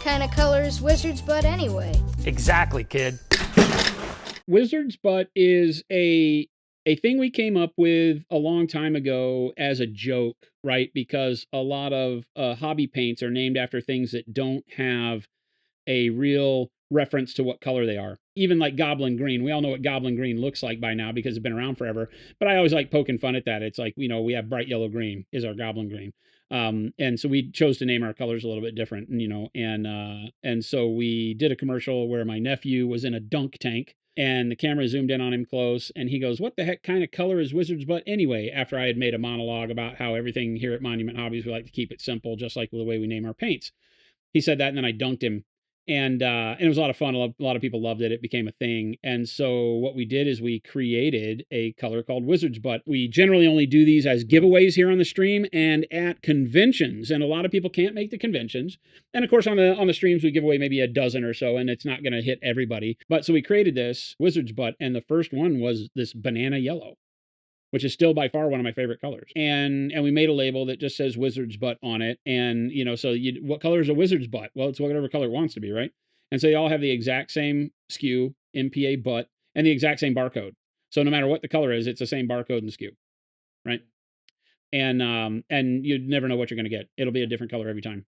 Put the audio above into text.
kind of color is wizard's butt anyway? Exactly, kid. Wizard's butt is a thing we came up with a long time ago as a joke, right? Because a lot of hobby paints are named after things that don't have a real reference to what color they are. Even like Goblin Green. We all know what Goblin Green looks like by now because it's been around forever. But I always like poking fun at that. It's like, you know, we have bright yellow green is our Goblin Green. And so we chose to name our colors a little bit different, you know, and so we did a commercial where my nephew was in a dunk tank and the camera zoomed in on him close and he goes, "What the heck kind of color is Wizard's butt anyway?" After I had made a monologue about how everything here at Monument Hobbies, we like to keep it simple, just like the way we name our paints. He said that and then I dunked him. And it was a lot of fun. A lot of people loved it. It became a thing. And so what we did is we created a color called Wizard's Butt. We generally only do these as giveaways here on the stream and at conventions. And a lot of people can't make the conventions. And of course, on the streams, we give away maybe a dozen or so, and it's not going to hit everybody. But so we created this Wizard's Butt, and the first one was this banana yellow, which is still by far one of my favorite colors. And we made a label that just says Wizard's Butt on it. And, you know, so what color is a wizard's butt? Well, it's whatever color it wants to be, right? And so they all have the exact same SKU, MPA butt, and the exact same barcode. So no matter what the color is, it's the same barcode and SKU, right? And you never know what you're going to get. It'll be a different color every time.